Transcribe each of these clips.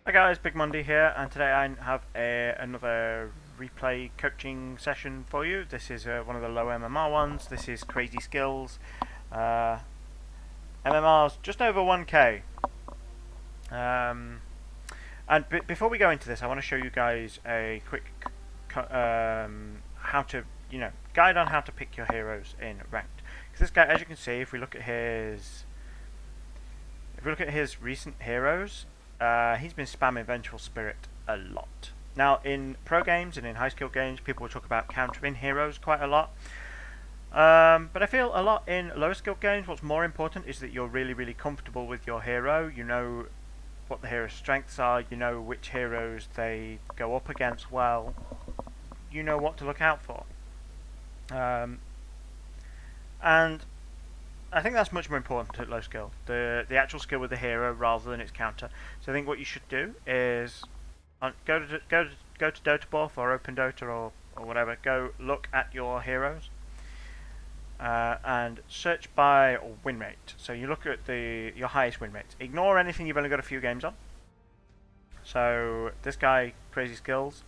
Hi guys, Big Monday here, and today I have another replay coaching session for you. This is one of the low MMR ones. This is CrazySkillz. MMR's just over 1k. And before we go into this, I want to show you guys a quick how to, guide on how to pick your heroes in ranked. Because this guy, as you can see, if we look at his recent heroes, he's been spamming Vengeful Spirit a lot. Now, in pro games and in high skill games, people will talk about countering heroes quite a lot. But I feel a lot in lower skill games, what's more important is that you're really, really comfortable with your hero. You know what the hero's strengths are, you know which heroes they go up against well, you know what to look out for. And I think that's much more important at low skill, the actual skill with the hero rather than its counter. So I think what you should do is go to Dota Buff or Open Dota or whatever. Go look at your heroes and search by win rate. So you look at your highest win rates. Ignore anything you've only got a few games on. So this guy, CrazySkillz.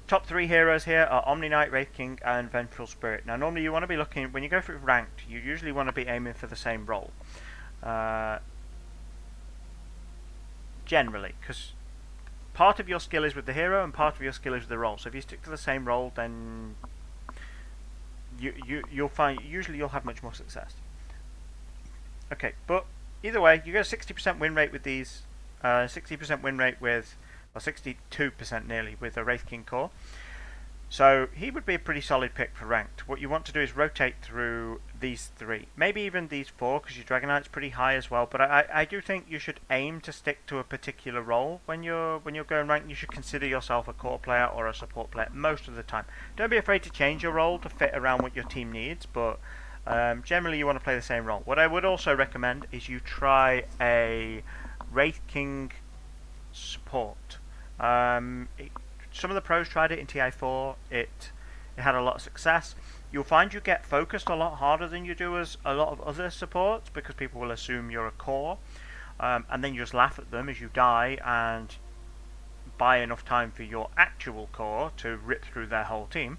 Top 3 heroes here are Omni Knight, Wraith King, and Vengeful Spirit. Now, normally you want to be looking, when you go through ranked, you usually want to be aiming for the same role. Generally, because part of your skill is with the hero and part of your skill is with the role. So if you stick to the same role, then you'll find, usually you'll have much more success. Okay, but either way, you get a 60% win rate with these, 60% win rate with, or 62% nearly, with a Wraith King core. So he would be a pretty solid pick for ranked. What you want to do is rotate through these 3, maybe even these 4, because your Dragon Knight's pretty high as well. But I do think you should aim to stick to a particular role when you're going ranked. You should consider yourself a core player or a support player most of the time. Don't be afraid to change your role to fit around what your team needs, but generally you want to play the same role. What I would also recommend is you try a Wraith King support. Some of the pros tried it in TI4. It had a lot of success. You'll find you get focused a lot harder than you do as a lot of other supports, because people will assume you're a core, and then you just laugh at them as you die and buy enough time for your actual core to rip through their whole team.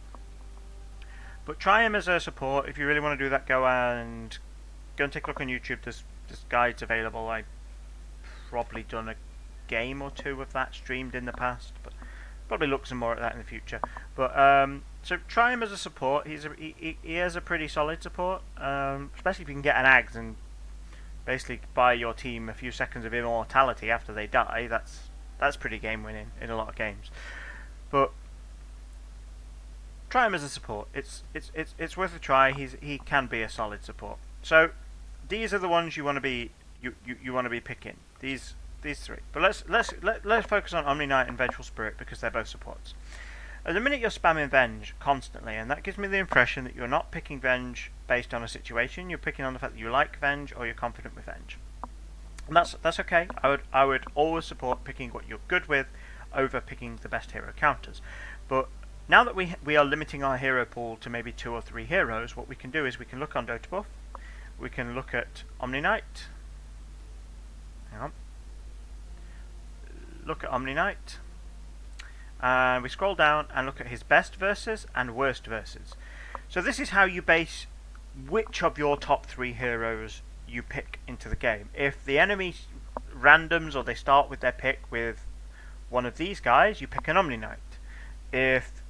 But try him as a support. If you really want to do that, go and take a look on YouTube. There's guides available. I've probably done a game or 2 of that streamed in the past, but probably look some more at that in the future. But so try him as a support. He is a pretty solid support, especially if you can get an Ags and basically buy your team a few seconds of immortality after they die. That's pretty game winning in a lot of games. But try him as a support. It's worth a try. He can be a solid support. So these are the ones you want to be picking. These 3. But let's focus on Omni Knight and Vengeful Spirit, because they're both supports. At the minute you're spamming Venge constantly, and that gives me the impression that you're not picking Venge based on a situation. You're picking on the fact that you like Venge or you're confident with Venge. And that's okay. I would always support picking what you're good with over picking the best hero counters. But now that we are limiting our hero pool to maybe 2 or 3 heroes, what we can do is we can look on Dota Buff. We can look at Omni Knight. Hang on. Look at Omni Knight, and we scroll down and look at his best versus and worst versus. So this is how you base which of your top 3 heroes you pick into the game. If the enemy randoms, or they start with their pick with one of these guys, you pick an Omni Knight. If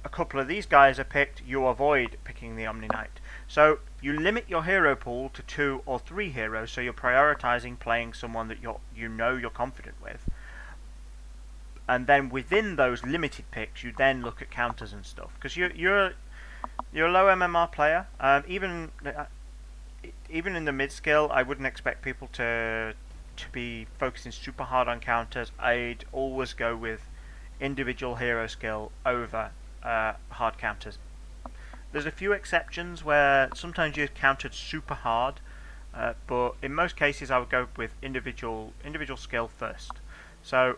a couple of these guys are picked, you avoid picking the Omni Knight. So you limit your hero pool to 2 or 3 heroes, so you're prioritizing playing someone that you're confident with. And then within those limited picks, you then look at counters and stuff, because you're a low MMR player. Even in the mid skill, I wouldn't expect people to be focusing super hard on counters. I'd always go with individual hero skill over hard counters. There's a few exceptions where sometimes you're countered super hard, but in most cases I would go with individual skill first. So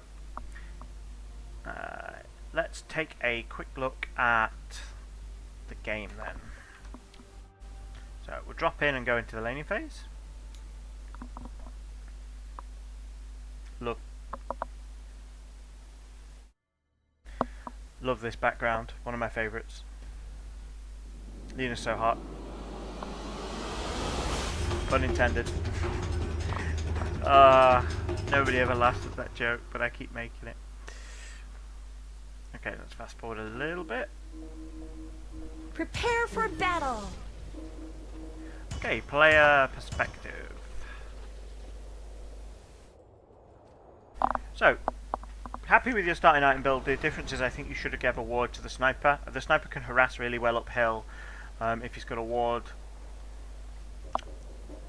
let's take a quick look at the game then. So we'll drop in and go into the laning phase. Look, Love this background. One of my favourites. Luna's so hot. Pun intended. Nobody ever laughs at that joke, but I keep making it. Okay, let's fast forward a little bit. Prepare for battle. Okay, player perspective. So, happy with your starting item build. The difference is I think you should have given a ward to the sniper. The sniper can harass really well uphill if he's got a ward.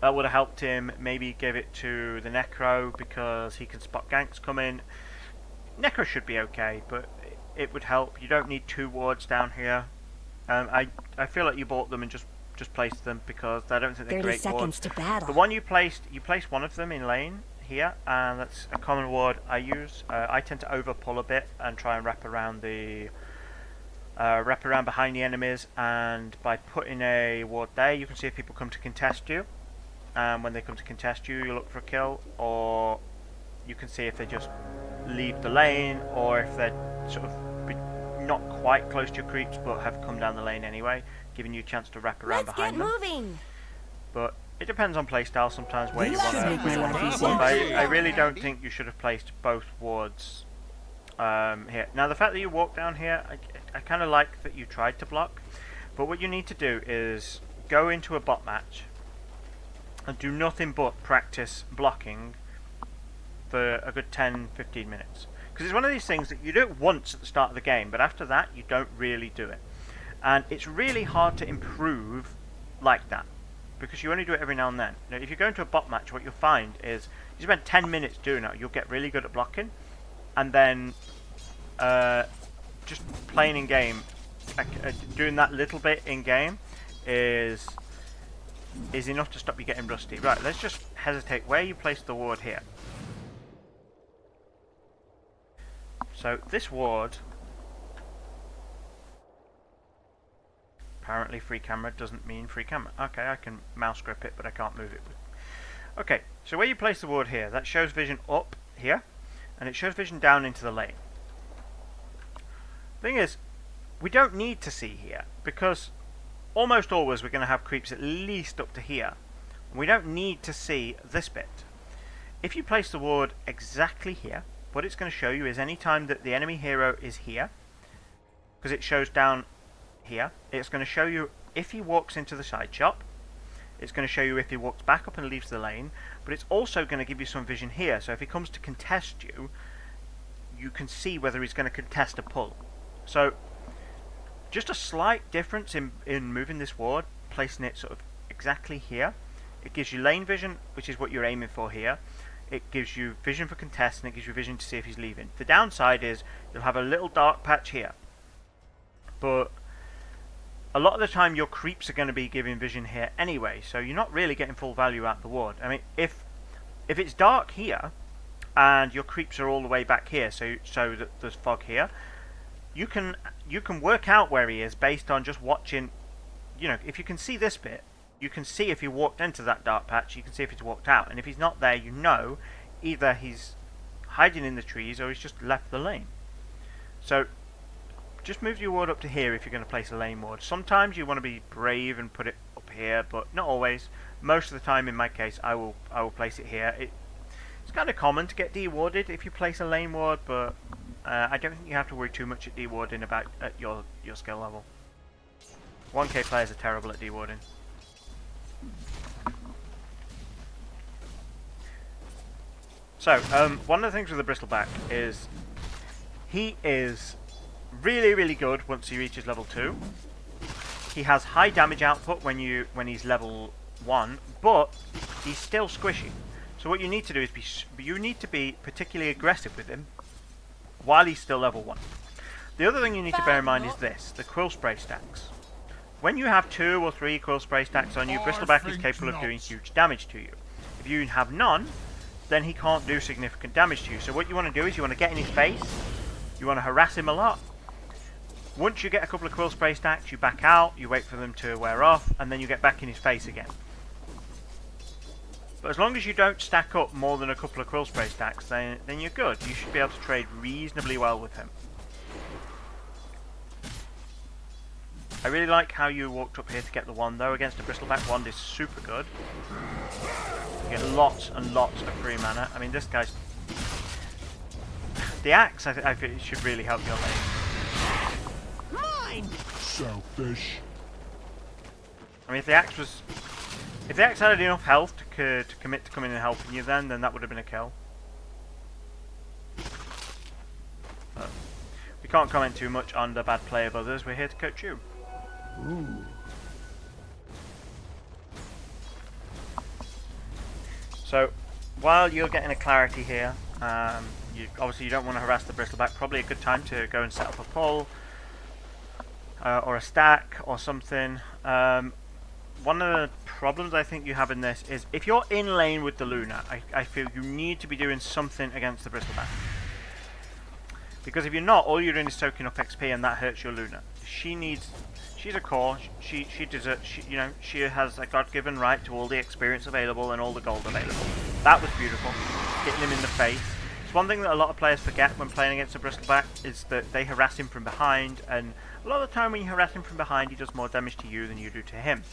That would have helped him. Maybe give it to the Necro because he can spot ganks coming. Necro should be okay, but it would help. You don't need 2 wards down here. I feel like you bought them and just placed them because I don't think they're great 30 wards. seconds to battle. The one you placed one of them in lane here, and that's a common ward I use. I tend to over pull a bit and try and wrap around behind the enemies, and by putting a ward there, you can see if people come to contest you. And when they come to contest you, you look for a kill, or you can see if they just leave the lane, or if they're sort of not quite close to your creeps but have come down the lane anyway, giving you a chance to wrap around behind them. Let's get moving. But it depends on playstyle sometimes where you This want should make my life to easier. but I really don't think you should have placed both wards here. Now the fact that you walk down here, I kind of like that you tried to block, but what you need to do is go into a bot match and do nothing but practice blocking for a good 10-15 minutes. Because it's one of these things that you do it once at the start of the game, but after that you don't really do it. And it's really hard to improve like that, because you only do it every now and then. Now, if you go into a bot match, what you'll find is you spend 10 minutes doing it, you'll get really good at blocking, and then just playing in game, doing that little bit in game is enough to stop you getting rusty. Right, let's just hesitate where you place the ward here. So this ward, apparently free camera doesn't mean free camera. Okay, I can mouse grip it, but I can't move it. Okay, so where you place the ward here, that shows vision up here, and it shows vision down into the lane. Thing is, we don't need to see here, because almost always we're going to have creeps at least up to here. We don't need to see this bit. If you place the ward exactly here, what it's going to show you is any time that the enemy hero is here, because it shows down here, it's going to show you if he walks into the side shop, it's going to show you if he walks back up and leaves the lane, but it's also going to give you some vision here, so if he comes to contest you, you can see whether he's going to contest a pull. So just a slight difference in moving this ward, placing it sort of exactly here. It gives you lane vision, which is what you're aiming for here. It gives you vision for contest, and it gives you vision to see if he's leaving. The downside is you'll have a little dark patch here, but a lot of the time your creeps are going to be giving vision here anyway, so you're not really getting full value out of the ward. I mean, if it's dark here and your creeps are all the way back here, so that there's fog here, you can work out where he is based on just watching. You know, if you can see this bit, you can see if he walked into that dark patch, you can see if he's walked out, and if he's not there, you know either he's hiding in the trees or he's just left the lane. So just move your ward up to here if you're going to place a lane ward. Sometimes you want to be brave and put it up here, but not always. Most of the time, in my case, I will place it here. It's kind of common to get dewarded if you place a lane ward, but I don't think you have to worry too much at dewarding at your skill level. 1k players are terrible at dewarding. So, one of the things with the Bristleback is he is really, really good once he reaches level 2. He has high damage output when he's level 1, but he's still squishy. So what you need to do is you need to be particularly aggressive with him while he's still level 1. The other thing you need to bear in mind is this, the quill spray stacks. When you have 2 or 3 quill spray stacks on you, Bristleback is capable of doing huge damage to you. If you have none, then he can't do significant damage to you. So what you want to do is you want to get in his face, you want to harass him a lot. Once you get a couple of quill spray stacks, you back out, you wait for them to wear off, and then you get back in his face again. But as long as you don't stack up more than a couple of quill spray stacks, then you're good. You should be able to trade reasonably well with him. I really like how you walked up here to get the wand though. Against a bristleback, wand is super good. You get lots and lots of free mana. I mean, this guy's... The axe, I think it should really help your lane. Mine! Selfish. I mean, if the axe was... If the axe had enough health to commit to coming and helping you then that would have been a kill. But we can't comment too much on the bad play of others. We're here to coach you. Ooh. So, while you're getting a clarity here, obviously you don't want to harass the bristleback. Probably a good time to go and set up a pull or a stack or something. One of the problems I think you have in this is if you're in lane with the Luna, I feel you need to be doing something against the bristleback. Because if you're not, all you're doing is soaking up XP, and that hurts your Luna. She's a core. She has a God-given right to all the experience available and all the gold available. That was beautiful. Hitting him in the face. It's one thing that a lot of players forget when playing against a bristleback is that they harass him from behind, and a lot of the time when you harass him from behind, he does more damage to you than you do to him.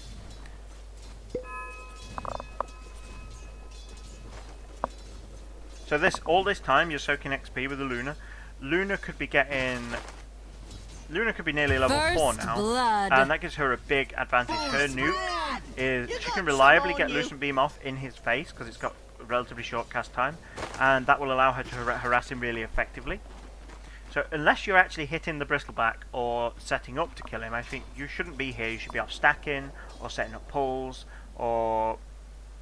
So all this time you're soaking XP with the Luna. Luna could be nearly level 4 now, blood. and that gives her a big advantage. Her nuke is she can reliably get Lucent Beam off in his face because it's got a relatively short cast time, and that will allow her to harass him really effectively. So unless you're actually hitting the bristleback or setting up to kill him, I think you shouldn't be here. You should be off stacking or setting up pulls, or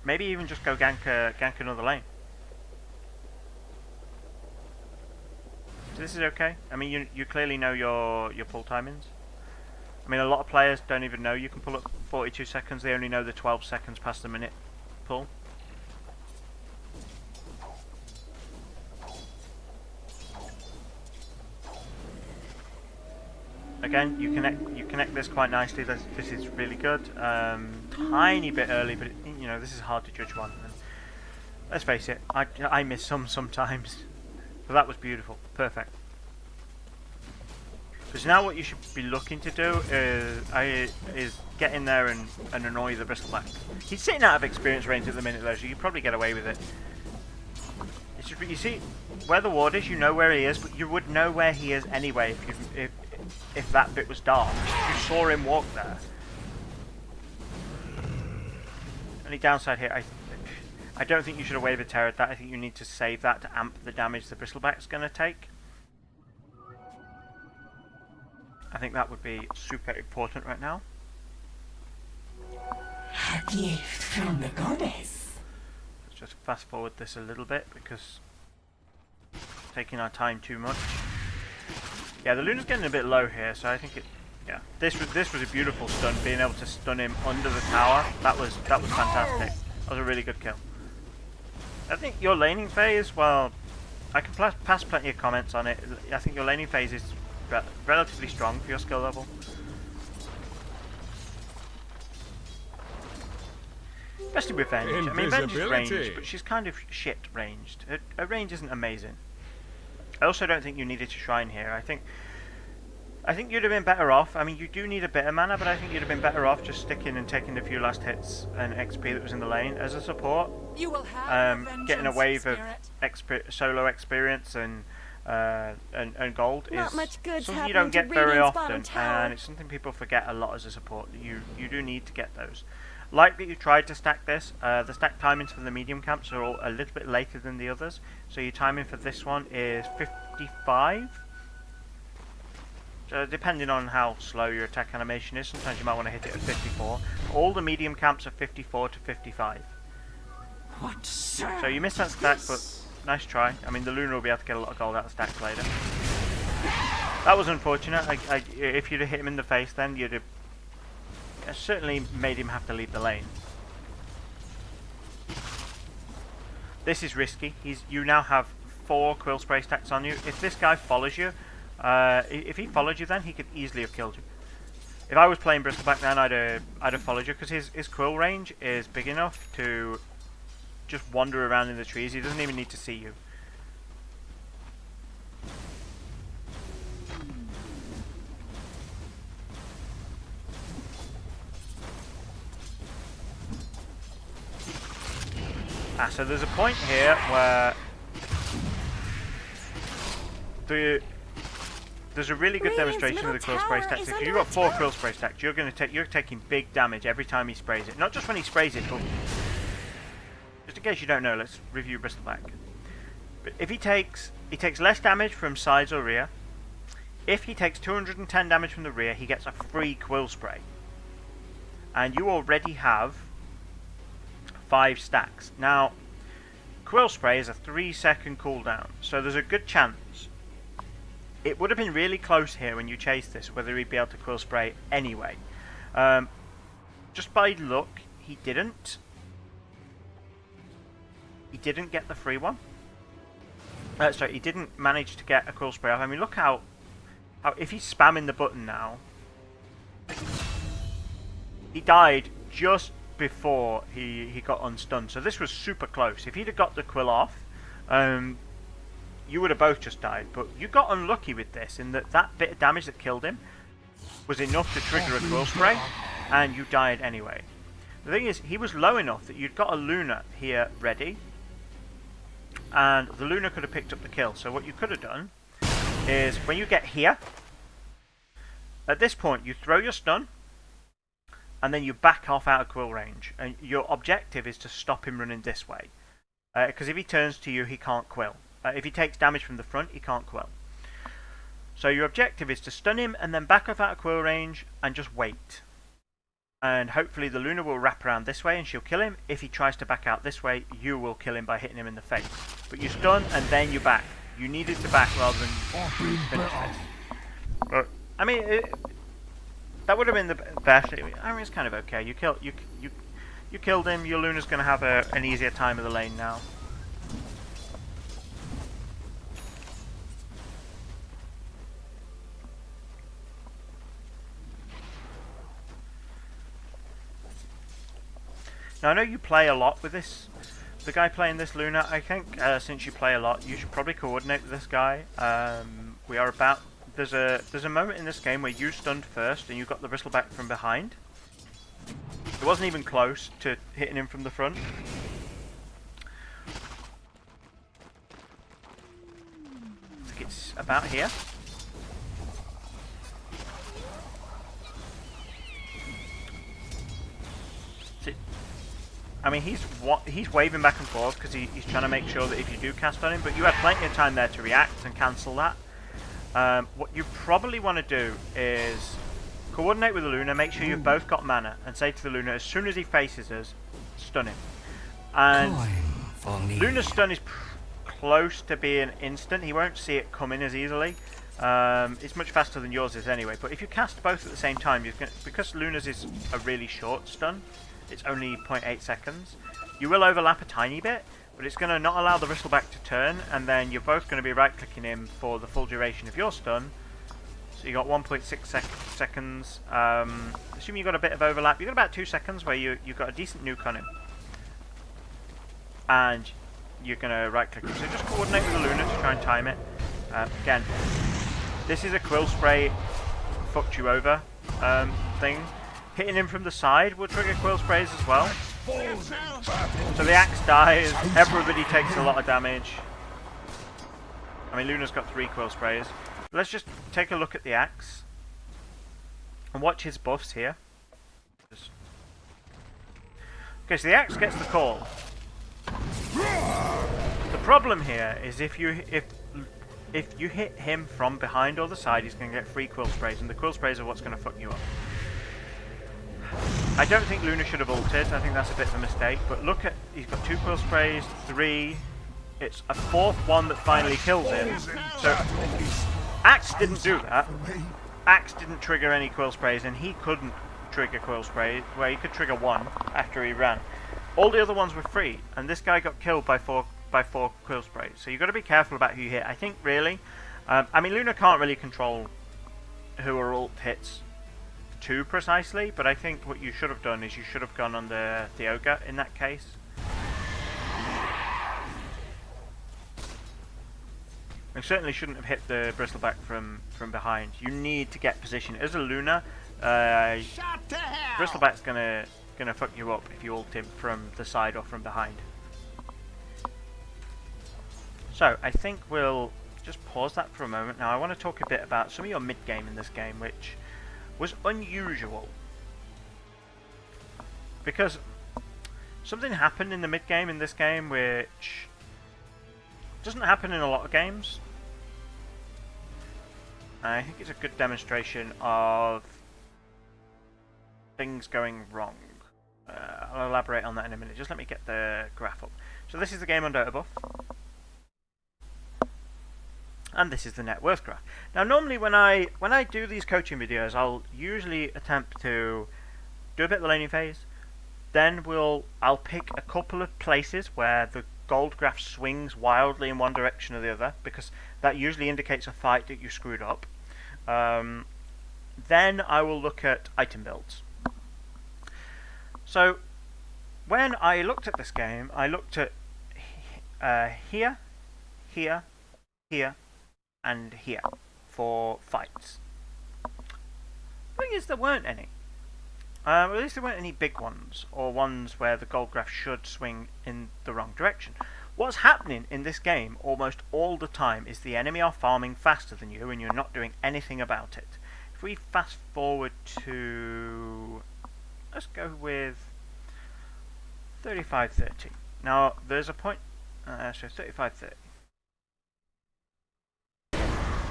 maybe even just go gank another lane. So this is okay. I mean, you clearly know your pull timings. I mean, a lot of players don't even know you can pull up 42 seconds. They only know the 12 seconds past the minute pull. Again, you connect this quite nicely. This is really good. Tiny bit early, but this is hard to judge one. And let's face it, I miss sometimes. So that was beautiful, perfect. So now what you should be looking to do is get in there and annoy the bristleback. He's sitting out of experience range at the minute though, so you probably get away with it. It's just, you see where the ward is, you know where he is, but you would know where he is anyway if that bit was dark. You saw him walk there. Only downside here, I don't think you should have wave a terror at that. I think you need to save that to amp the damage the bristleback's going to take. I think that would be super important right now. A gift from the goddess. Let's just fast forward this a little bit because it's taking our time too much. Yeah, the Luna's getting a bit low here, so I think yeah, this was a beautiful stun. Being able to stun him under the tower, that was fantastic. That was a really good kill. I think your laning phase, well, I can pass plenty of comments on it. I think your laning phase is relatively strong for your skill level. Especially with Venge. I mean, Venge is ranged, but she's kind of shit ranged. Her range isn't amazing. I also don't think you needed to shrine here. I think you'd have been better off. I mean, you do need a bit of mana, but I think you'd have been better off just sticking and taking a few last hits and XP that was in the lane as a support. You will have getting a wave of solo experience and gold is something you don't get very often, and it's something people forget a lot as a support. You do need to get those. Like that you tried to stack this. The stack timings for the medium camps are all a little bit later than the others. So your timing for this one is 55. Depending on how slow your attack animation is, sometimes you might want to hit it at 54. All the medium camps are 54 to 55. What so you missed that stack, but nice try. I mean, the Luna will be able to get a lot of gold out of stacks later. That was unfortunate. If you'd have hit him in the face then, you'd have certainly made him have to leave the lane. This is risky. You now have 4 quill spray stacks on you. If this guy follows you, if he followed you then, he could easily have killed you. If I was playing bristleback then, I'd have followed you, because his quill range is big enough to just wander around in the trees. He doesn't even need to see you. So there's a point here where there's a really good demonstration of the quill spray stacks. If you've got 4 quill spray stacks, you're taking big damage every time he sprays it. Not just when he sprays it, but just in case you don't know, let's review Bristleback. But if he takes less damage from sides or rear. If he takes 210 damage from the rear, he gets a free quill spray. And you already have 5 stacks. Now, quill spray is a 3-second cooldown, so there's a good chance. It would have been really close here when you chased this, whether he'd be able to quill spray anyway. Just by luck, he didn't. He didn't get the free one. Sorry, he didn't manage to get a quill spray off. I mean, look how if he's spamming the button now, he died just before he got unstunned. So this was super close. If he'd have got the quill off, you would have both just died. But you got unlucky with this in that bit of damage that killed him was enough to trigger a quill spray, and you died anyway. The thing is, he was low enough that you'd got a Luna here ready, and the Luna could have picked up the kill. So what you could have done is, when you get here, at this point you throw your stun, and then you back off out of quill range. And your objective is to stop him running this way, because if he turns to you, he can't quill. If he takes damage from the front, he can't quill. So your objective is to stun him and then back off out of quill range and just wait. And hopefully the Luna will wrap around this way and she'll kill him. If he tries to back out this way, you will kill him by hitting him in the face. But you stun and then you back. You needed to back rather than finish this. But, I mean, that would have been the best. I mean, it's kind of okay. You killed him. Your Luna's going to have an easier time of the lane now. Now I know you play a lot with this. The guy playing this Luna, I think since you play a lot, you should probably coordinate with this guy. We are about. There's a moment in this game where you stunned first and you got the bristleback from behind. It wasn't even close to hitting him from the front. I think it's about here. I mean, he's waving back and forth because he's trying to make sure that if you do cast on him, but you had plenty of time there to react and cancel that. What you probably want to do is coordinate with the Luna, make sure you've both got mana, and say to the Luna, as soon as he faces us, stun him. And Luna's stun is close to being instant. He won't see it coming as easily. It's much faster than yours is anyway, but if you cast both at the same time, because Luna's is a really short stun, it's only 0.8 seconds. You will overlap a tiny bit, but it's going to not allow the bristleback to turn, and then you're both going to be right-clicking him for the full duration of your stun. So you got 1.6 seconds. Assuming you got a bit of overlap, you got about 2 seconds where you've got a decent nuke on him, and you're going to right-click him. So just coordinate with the Luna to try and time it. Again, this is a quill spray fucked you over thing. Hitting him from the side will trigger quill sprays as well. So the axe dies, everybody takes a lot of damage. I mean, Luna's got 3 quill sprays. Let's just take a look at the axe and watch his buffs here. Okay, so the axe gets the call. The problem here is if you hit him from behind or the side, he's going to get 3 quill sprays, and the quill sprays are what's going to fuck you up. I don't think Luna should have ulted. I think that's a bit of a mistake. But look at, he's got 2 quill sprays, 3. It's a 4th one that finally kills him. So Axe didn't do that. Axe didn't trigger any quill sprays, and he couldn't trigger quill sprays. Well, he could trigger 1 after he ran. All the other ones were free, and this guy got killed by 4 quill sprays. So you've got to be careful about who you hit. I think really, I mean, Luna can't really control who her ult hits too precisely, but I think what you should have done is you should have gone on the Ogre in that case. You certainly shouldn't have hit the bristleback from behind. You need to get position. As a Luna, bristleback's gonna fuck you up if you ult him from the side or from behind. So I think we'll just pause that for a moment. Now I want to talk a bit about some of your mid-game in this game, which was unusual. Because something happened in the mid-game in this game which doesn't happen in a lot of games. I think it's a good demonstration of things going wrong. I'll elaborate on that in a minute. Just let me get the graph up. So this is the game on Dota buff. And this is the net worth graph. Now normally when I do these coaching videos, I'll usually attempt to do a bit of the laning phase. Then I'll pick a couple of places where the gold graph swings wildly in one direction or the other, because that usually indicates a fight that you screwed up. Then I will look at item builds. So when I looked at this game, I looked at here, here, here, and here for fights. The thing is, there weren't any. At least there weren't any big ones, or ones where the gold graph should swing in the wrong direction. What's happening in this game almost all the time is the enemy are farming faster than you and you're not doing anything about it. If we fast forward to... let's go with 35-30. Now, there's a point... so 35-30.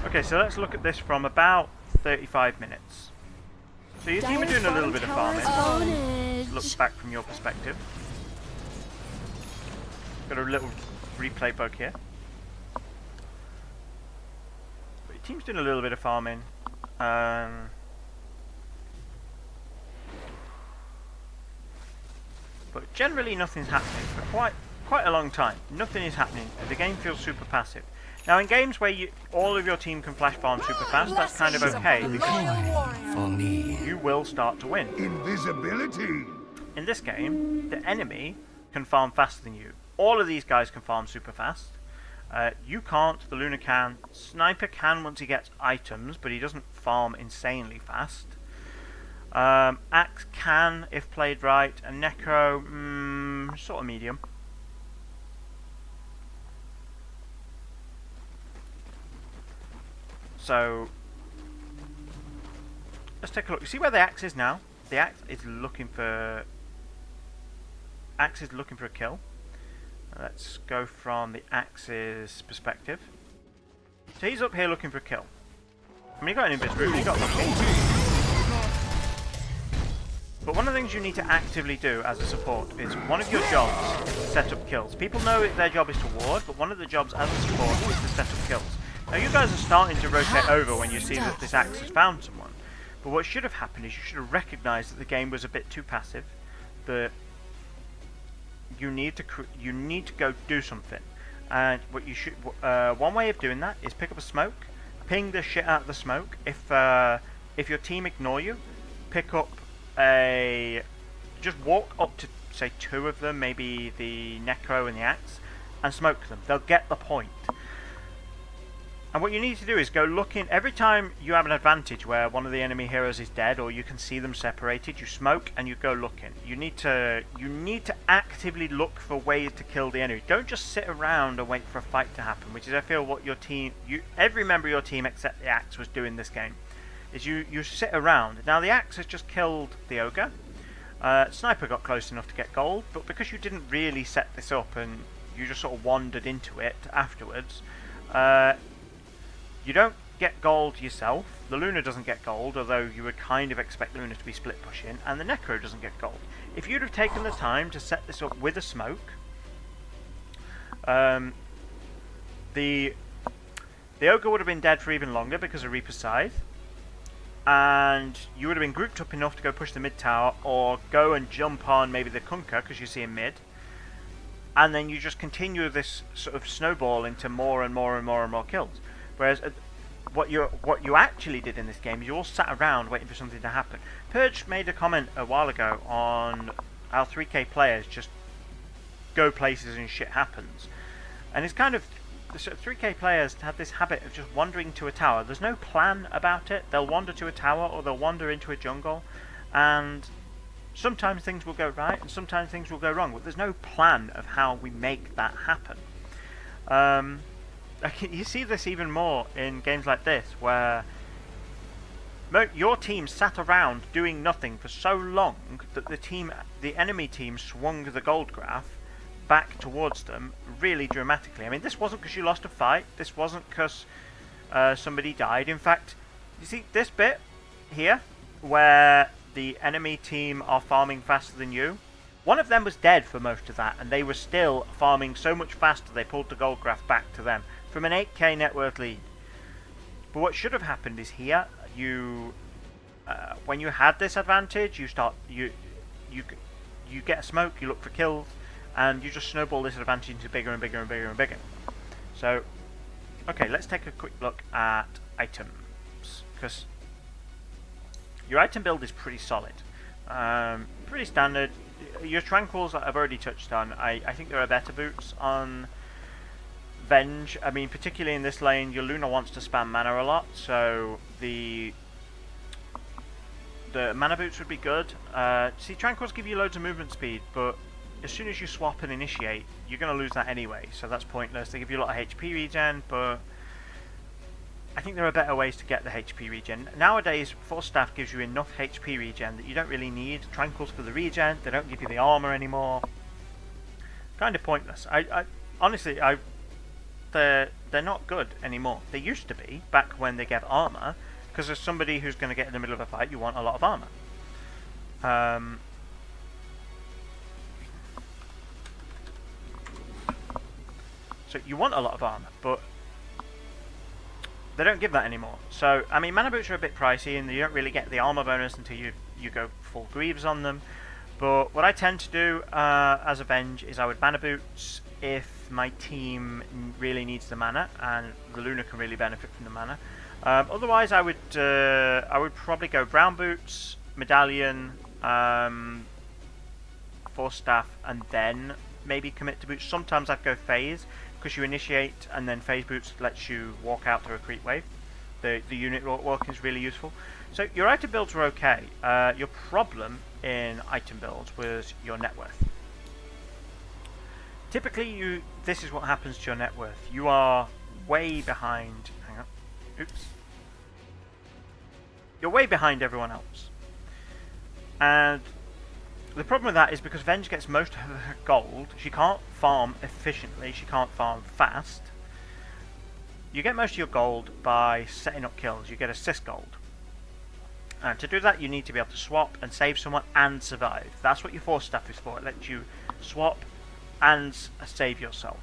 Okay, so let's look at this from about 35 minutes. So your team are doing a little bit of farming. Look back from your perspective. Got a little replay bug here. But your team's doing a little bit of farming. But generally nothing's happening for quite a long time. Nothing is happening. The game feels super passive. Now in games where all of your team can flash farm super fast, that's kind of okay, because you will start to win. Invisibility! In this game, the enemy can farm faster than you. All of these guys can farm super fast. You can't, the Luna can. Sniper can once he gets items, but he doesn't farm insanely fast. Axe can, if played right, and Necro, sort of medium. So, let's take a look. You see where the axe is now? The axe is looking for... axe is looking for a kill. Let's go from the axe's perspective. So he's up here looking for a kill. I mean, he got an invis route, he got lucky. But one of the things you need to actively do as a support is one of your jobs is to set up kills. People know their job is to ward, but one of the jobs as a support is to set up kills. Now you guys are starting to rotate over when you see that this axe has found someone. But what should have happened is you should have recognised that the game was a bit too passive. That you need to go do something. And what you should one way of doing that is pick up a smoke, ping the shit out of the smoke. If your team ignore you, pick up just walk up to say 2 of them, maybe the Necro and the axe, and smoke them. They'll get the point. And what you need to do is go looking every time you have an advantage where one of the enemy heroes is dead or you can see them separated. You smoke and you go looking. You need to actively look for ways to kill the enemy. Don't just sit around and wait for a fight to happen, which is I feel what your team, every member of your team except the axe was doing this game. Is you sit around. Now the axe has just killed the ogre. Sniper got close enough to get gold, but because you didn't really set this up and you just sort of wandered into it afterwards. You don't get gold yourself. The Luna doesn't get gold, although you would kind of expect Luna to be split pushing, and the Necro doesn't get gold. If you'd have taken the time to set this up with a smoke, the Ogre would have been dead for even longer because of Reaper's Scythe, and you would have been grouped up enough to go push the mid tower, or go and jump on maybe the Kunkka because you see him mid, and then you just continue this sort of snowball into more and more and more and more kills. Whereas what you actually did in this game is you all sat around waiting for something to happen. Purge made a comment a while ago on how 3K players just go places and shit happens. And it's kind of... the sort of 3K players had this habit of just wandering to a tower. There's no plan about it. They'll wander to a tower or they'll wander into a jungle. And sometimes things will go right and sometimes things will go wrong. But there's no plan of how we make that happen. you see this even more in games like this, where your team sat around doing nothing for so long that the enemy team swung the gold graph back towards them really dramatically. I mean, this wasn't because you lost a fight. This wasn't because somebody died. In fact, you see this bit here where the enemy team are farming faster than you? One of them was dead for most of that, and they were still farming so much faster they pulled the gold graph back to them from an 8k net worth lead. But what should have happened is here, when you had this advantage, you get a smoke, you look for kills, and you just snowball this advantage into bigger and bigger and bigger and bigger. So, okay, let's take a quick look at items, because your item build is pretty solid, pretty standard. Your tranquils I've already touched on. I think there are better boots on Venge. I mean, particularly in this lane, your Luna wants to spam mana a lot, so the mana boots would be good. See, tranquils give you loads of movement speed, but as soon as you swap and initiate, you're going to lose that anyway, so that's pointless. They give you a lot of HP regen, but I think there are better ways to get the HP regen. Nowadays, Force Staff gives you enough HP regen that you don't really need tranquils for the regen. They don't give you the armor anymore. Kind of pointless. Honestly, they're not good anymore. They used to be back when they gave armor, because as somebody who's going to get in the middle of a fight, you want a lot of armor. So you want a lot of armor, but they don't give that anymore. So, I mean, mana boots are a bit pricey, and you don't really get the armor bonus until you go full greaves on them. But what I tend to do as a Venge is I would mana boots if my team really needs the mana, and the Luna can really benefit from the mana. Otherwise, I would probably go brown boots, medallion, force staff, and then maybe commit to boots. Sometimes I'd go phase, because you initiate and then phase boots lets you walk out through a creep wave. The unit walking is really useful. So your item builds were okay. Your problem in item builds was your net worth. Typically, this is what happens to your net worth. You are way behind. Hang on. Oops. You're way behind everyone else. And the problem with that is because Venge gets most of her gold, she can't farm efficiently, she can't farm fast. You get most of your gold by setting up kills, you get assist gold. And to do that you need to be able to swap and save someone and survive. That's what your force staff is for, it lets you swap and save yourself.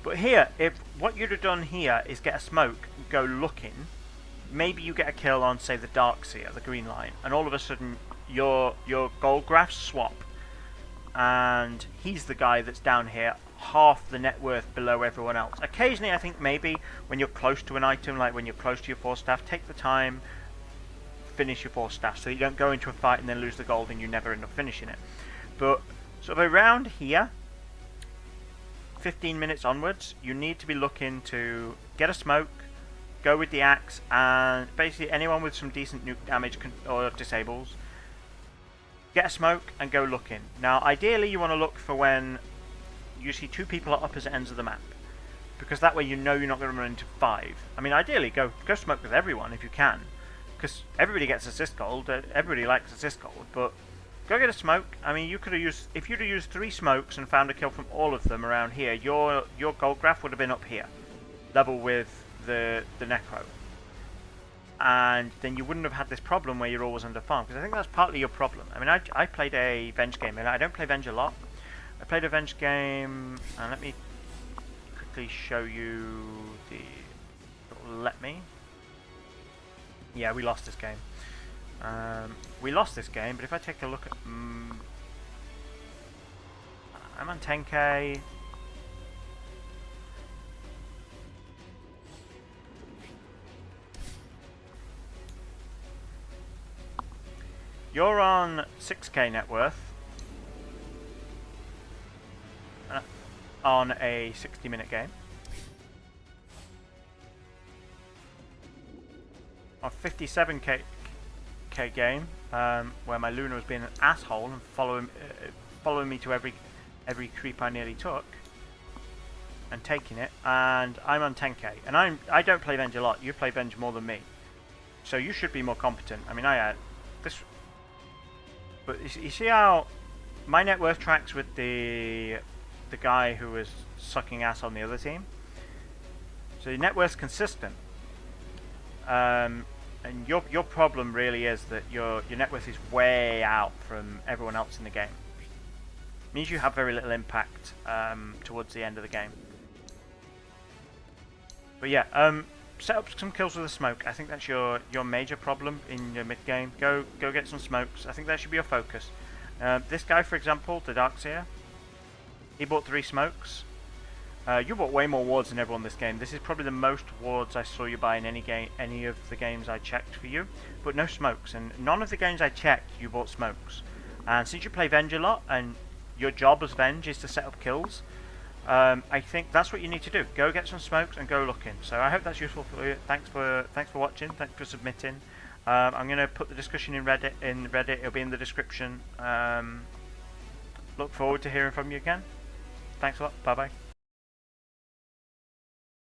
But here, if what you'd have done here is get a smoke, go looking, maybe you get a kill on, say, the Darkseer, the green line, and all of a sudden your gold graphs swap, and he's the guy that's down here, half the net worth below everyone else. Occasionally, I think maybe when you're close to an item, like when you're close to your force staff, take the time, finish your force staff, so you don't go into a fight and then lose the gold and you never end up finishing it. But sort of around here, 15 minutes onwards, you need to be looking to get a smoke, go with the axe, and basically anyone with some decent nuke damage or disables, get a smoke and go looking. Now, ideally, you want to look for when you see two people at opposite ends of the map, because that way you know you're not going to run into 5. I mean, ideally, go smoke with everyone if you can, because everybody gets assist gold. Everybody likes assist gold, but go get a smoke. I mean, you could have used, if you'd have used 3 smokes and found a kill from all of them around here, your gold graph would have been up here, level with the necro. And then you wouldn't have had this problem where you're always under farm, because I think that's partly your problem. I mean, I played a Venge game, and I don't play Venge a lot. I played a Venge game, and let me quickly show you the... Let me... Yeah, we lost this game. We lost this game, but if I take a look at... I'm on 10k. You're on 6k net worth on a 60-minute game. On 57k game, where my Luna was being an asshole and following me to every creep I nearly took. and taking it, and I'm on 10k, and I don't play Venge a lot. You play Venge more than me, so you should be more competent. I mean, I had this, but you see how my net worth tracks with the guy who was sucking ass on the other team. So your net worth's consistent, and your problem really is that your net worth is way out from everyone else in the game. It means you have very little impact towards the end of the game. But yeah, set up some kills with a smoke. I think that's your major problem in your mid game. Go get some smokes. I think that should be your focus. This guy, for example, the Darkseer, he bought 3 smokes. You bought way more wards than everyone this game. This is probably the most wards I saw you buy in any of the games I checked for you, but no smokes. And none of the games I checked, you bought smokes. And since you play Venge a lot, and your job as Venge is to set up kills, I think that's what you need to do. Go get some smokes and go looking. So I hope that's useful for you. Thanks for watching. Thanks for submitting. I'm going to put the discussion in Reddit. It'll be in the description. Look forward to hearing from you again. Thanks a lot. Bye bye.